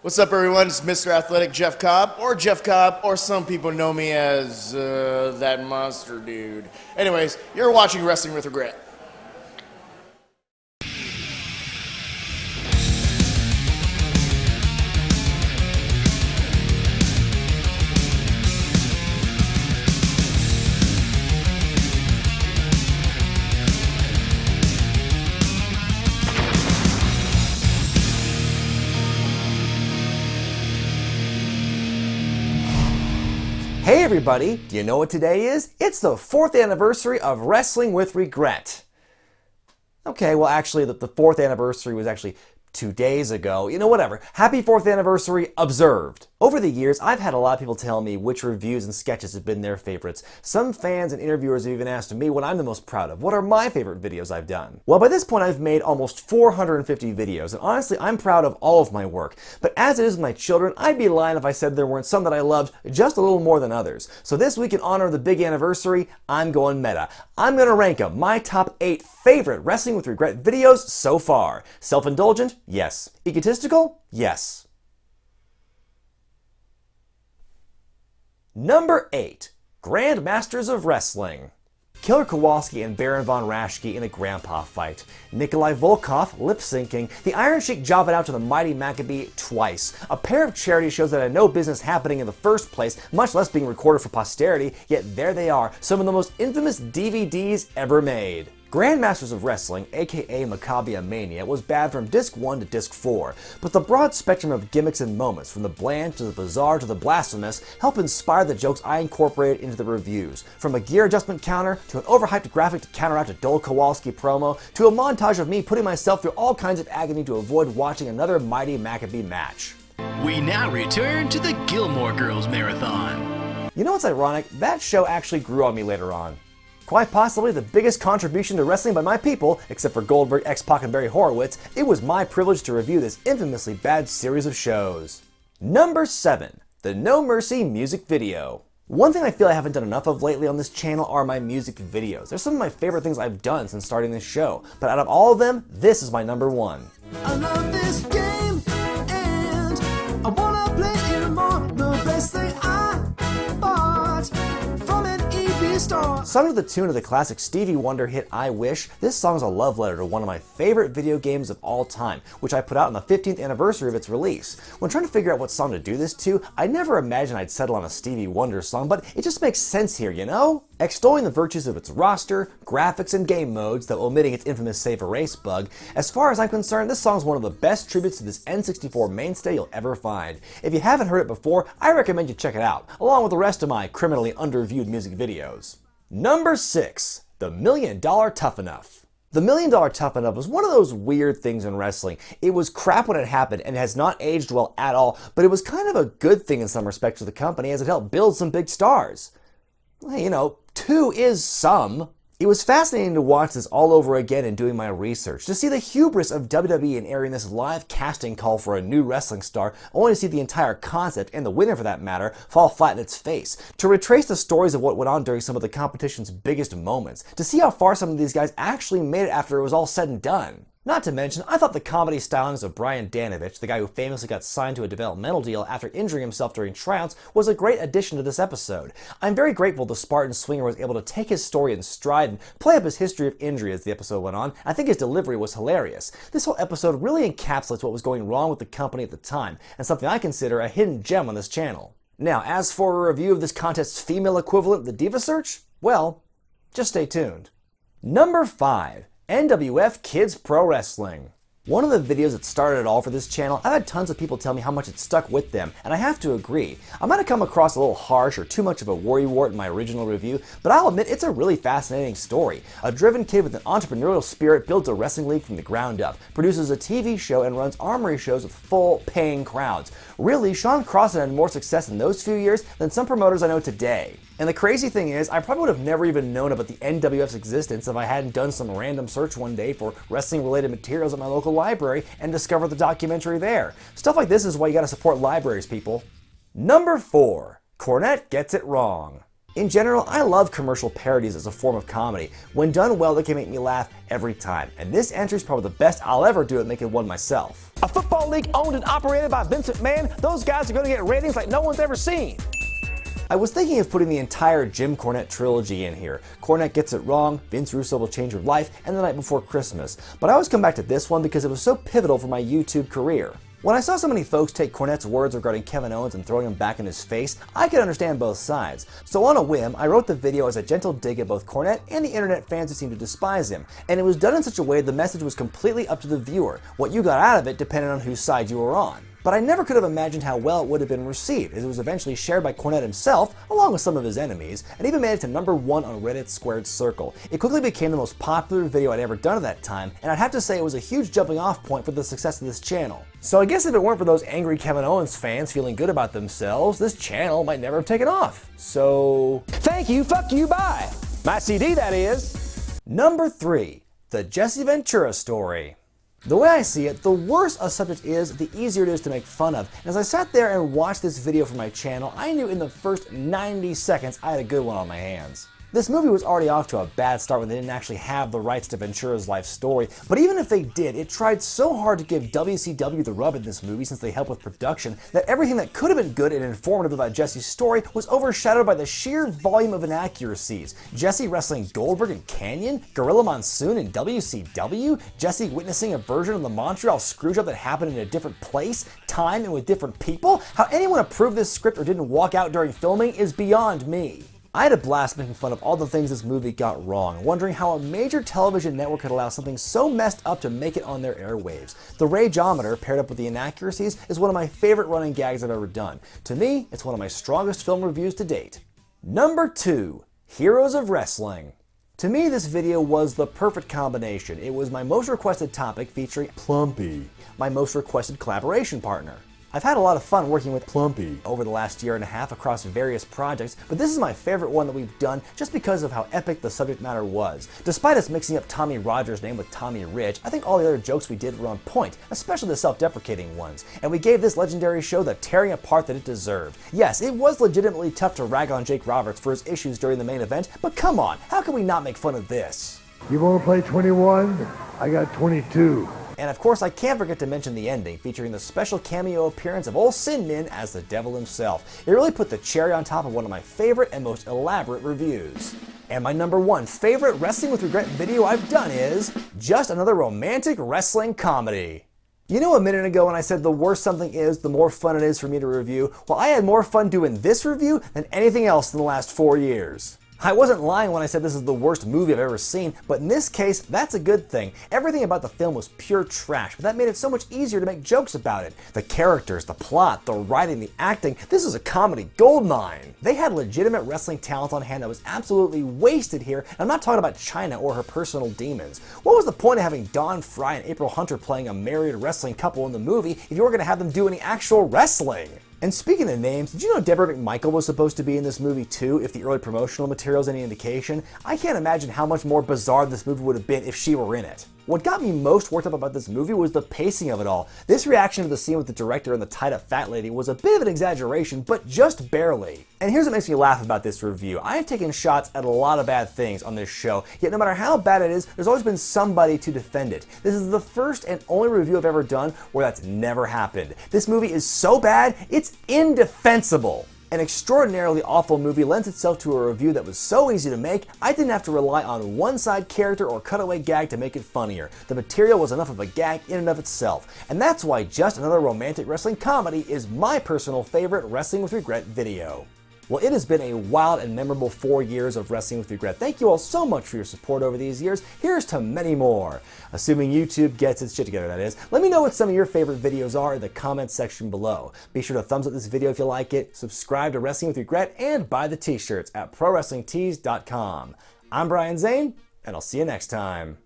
What's up, everyone? It's Mr. Athletic Jeff Cobb, or some people know me as that monster dude. Anyways, you're watching Wrestling with Regret. Hey everybody, do you know what today is? It's the 4th anniversary of Wrestling with Regret. Okay, well actually the 4th anniversary was actually 2 days ago. You know, whatever. Happy 4th anniversary observed. Over the years, I've had a lot of people tell me which reviews and sketches have been their favorites. Some fans and interviewers have even asked me what I'm the most proud of. What are my favorite videos I've done? Well, by this point, I've made almost 450 videos, and honestly, I'm proud of all of my work. But as it is with my children, I'd be lying if I said there weren't some that I loved just a little more than others. So this week, in honor of the big anniversary, I'm going meta. I'm going to rank them my top 8 favorite Wrestling with Regret videos so far. Self-indulgent? Yes. Egotistical? Yes. Number 8. Grandmasters of Wrestling. Killer Kowalski and Baron Von Raschke in a grandpa fight. Nikolai Volkov lip-syncing. The Iron Sheik jobbing out to the Mighty Maccabee twice. A pair of charity shows that had no business happening in the first place, much less being recorded for posterity, yet there they are, some of the most infamous DVDs ever made. Grandmasters of Wrestling, aka Maccabea Mania, was bad from Disc 1 to Disc 4, but the broad spectrum of gimmicks and moments, from the bland to the bizarre to the blasphemous, help inspire the jokes I incorporated into the reviews. From a gear adjustment counter, to an overhyped graphic to counteract a dull Kowalski promo, to a montage of me putting myself through all kinds of agony to avoid watching another Mighty Maccabee match. We now return to the Gilmore Girls Marathon. You know what's ironic? That show actually grew on me later on. Quite possibly the biggest contribution to wrestling by my people, except for Goldberg, X-Pac, and Barry Horowitz, it was my privilege to review this infamously bad series of shows. Number 7. The No Mercy music video. One thing I feel I haven't done enough of lately on this channel are my music videos. They're some of my favorite things I've done since starting this show, but out of all of them, this is my number 1. I love this game, and I wanna play it more. The best thing I bought from an EP store. Sung to the tune of the classic Stevie Wonder hit I Wish, this song is a love letter to one of my favorite video games of all time, which I put out on the 15th anniversary of its release. When trying to figure out what song to do this to, I never imagined I'd settle on a Stevie Wonder song, but it just makes sense here, you know? Extolling the virtues of its roster, graphics, and game modes, though omitting its infamous save erase bug, as far as I'm concerned, this song is one of the best tributes to this N64 mainstay you'll ever find. If you haven't heard it before, I recommend you check it out, along with the rest of my criminally underviewed music videos. Number 6. The $1 Million Tough Enough. The $1 Million Tough Enough was one of those weird things in wrestling. It was crap when it happened and has not aged well at all, but it was kind of a good thing in some respects for the company as it helped build some big stars. Well, you know, 2 is some. It was fascinating to watch this all over again in doing my research, to see the hubris of WWE in airing this live casting call for a new wrestling star, only to see the entire concept, and the winner for that matter, fall flat in its face, to retrace the stories of what went on during some of the competition's biggest moments, to see how far some of these guys actually made it after it was all said and done. Not to mention, I thought the comedy stylings of Brian Danovich, the guy who famously got signed to a developmental deal after injuring himself during tryouts, was a great addition to this episode. I'm very grateful the Spartan Swinger was able to take his story in stride and play up his history of injury as the episode went on. I think his delivery was hilarious. This whole episode really encapsulates what was going wrong with the company at the time, and something I consider a hidden gem on this channel. Now, as for a review of this contest's female equivalent, the Diva Search, well, just stay tuned. Number 5. NWF Kids Pro Wrestling. One of the videos that started it all for this channel, I've had tons of people tell me how much it stuck with them, and I have to agree. I might have come across a little harsh or too much of a worrywart in my original review, but I'll admit it's a really fascinating story. A driven kid with an entrepreneurial spirit builds a wrestling league from the ground up, produces a TV show, and runs armory shows with full paying crowds. Really, Sean Crossan had more success in those few years than some promoters I know today. And the crazy thing is, I probably would have never even known about the NWF's existence if I hadn't done some random search one day for wrestling-related materials at my local library and discovered the documentary there. Stuff like this is why you gotta support libraries, people. Number 4. Cornette Gets It Wrong. In general, I love commercial parodies as a form of comedy. When done well, they can make me laugh every time. And this entry is probably the best I'll ever do at making one myself. A football league owned and operated by Vince McMahon, those guys are going to get ratings like no one's ever seen. I was thinking of putting the entire Jim Cornette trilogy in here. Cornette Gets It Wrong, Vince Russo Will Change Your Life, and The Night Before Christmas. But I always come back to this one because it was so pivotal for my YouTube career. When I saw so many folks take Cornette's words regarding Kevin Owens and throwing him back in his face, I could understand both sides. So on a whim, I wrote the video as a gentle dig at both Cornette and the internet fans who seem to despise him. And it was done in such a way the message was completely up to the viewer. What you got out of it depended on whose side you were on. But I never could have imagined how well it would have been received, as it was eventually shared by Cornette himself, along with some of his enemies, and even made it to #1 on Reddit's Squared Circle. It quickly became the most popular video I'd ever done at that time, and I'd have to say it was a huge jumping off point for the success of this channel. So I guess if it weren't for those angry Kevin Owens fans feeling good about themselves, this channel might never have taken off. So... Thank you, fuck you, bye. My CD, that is. Number 3. The Jesse Ventura Story. The way I see it, the worse a subject is, the easier it is to make fun of. And as I sat there and watched this video for my channel, I knew in the first 90 seconds I had a good one on my hands. This movie was already off to a bad start when they didn't actually have the rights to Ventura's life story, but even if they did, it tried so hard to give WCW the rub in this movie since they helped with production that everything that could have been good and informative about Jesse's story was overshadowed by the sheer volume of inaccuracies. Jesse wrestling Goldberg in Canyon, Gorilla Monsoon in WCW, Jesse witnessing a version of the Montreal Screwjob that happened in a different place, time, and with different people. How anyone approved this script or didn't walk out during filming is beyond me. I had a blast making fun of all the things this movie got wrong, wondering how a major television network could allow something so messed up to make it on their airwaves. The rageometer, paired up with the inaccuracies, is one of my favorite running gags I've ever done. To me, it's one of my strongest film reviews to date. Number 2. Heroes of Wrestling. To me, this video was the perfect combination. It was my most requested topic featuring Plumpy, my most requested collaboration partner. I've had a lot of fun working with Plumpy over the last year and a half across various projects, but this is my favorite one that we've done just because of how epic the subject matter was. Despite us mixing up Tommy Rogers' name with Tommy Rich, I think all the other jokes we did were on point, especially the self-deprecating ones, and we gave this legendary show the tearing apart that it deserved. Yes, it was legitimately tough to rag on Jake Roberts for his issues during the main event, but come on, how can we not make fun of this? You want to play 21? I got 22. And of course, I can't forget to mention the ending, featuring the special cameo appearance of old Sin Min as the devil himself. It really put the cherry on top of one of my favorite and most elaborate reviews. And my number 1 favorite Wrestling with Regret video I've done is just another romantic wrestling comedy. You know, a minute ago when I said the worse something is, the more fun it is for me to review? Well, I had more fun doing this review than anything else in the last 4 years. I wasn't lying when I said this is the worst movie I've ever seen, but in this case, that's a good thing. Everything about the film was pure trash, but that made it so much easier to make jokes about it. The characters, the plot, the writing, the acting, this is a comedy goldmine. They had legitimate wrestling talent on hand that was absolutely wasted here, and I'm not talking about Chyna or her personal demons. What was the point of having Dawn Fry and April Hunter playing a married wrestling couple in the movie if you weren't going to have them do any actual wrestling? And speaking of names, did you know Deborah McMichael was supposed to be in this movie too, if the early promotional material is any indication? I can't imagine how much more bizarre this movie would have been if she were in it. What got me most worked up about this movie was the pacing of it all. This reaction to the scene with the director and the tied-up fat lady was a bit of an exaggeration, but just barely. And here's what makes me laugh about this review. I have taken shots at a lot of bad things on this show, yet no matter how bad it is, there's always been somebody to defend it. This is the first and only review I've ever done where that's never happened. This movie is so bad, it's indefensible. An extraordinarily awful movie lends itself to a review that was so easy to make, I didn't have to rely on one side character or cutaway gag to make it funnier. The material was enough of a gag in and of itself. And that's why Just Another Romantic Wrestling Comedy is my personal favorite Wrestling with Regret video. Well, it has been a wild and memorable 4 years of Wrestling with Regret. Thank you all so much for your support over these years. Here's to many more. Assuming YouTube gets its shit together, that is. Let me know what some of your favorite videos are in the comments section below. Be sure to thumbs up this video if you like it, subscribe to Wrestling with Regret, and buy the t-shirts at ProWrestlingTees.com. I'm Brian Zane, and I'll see you next time.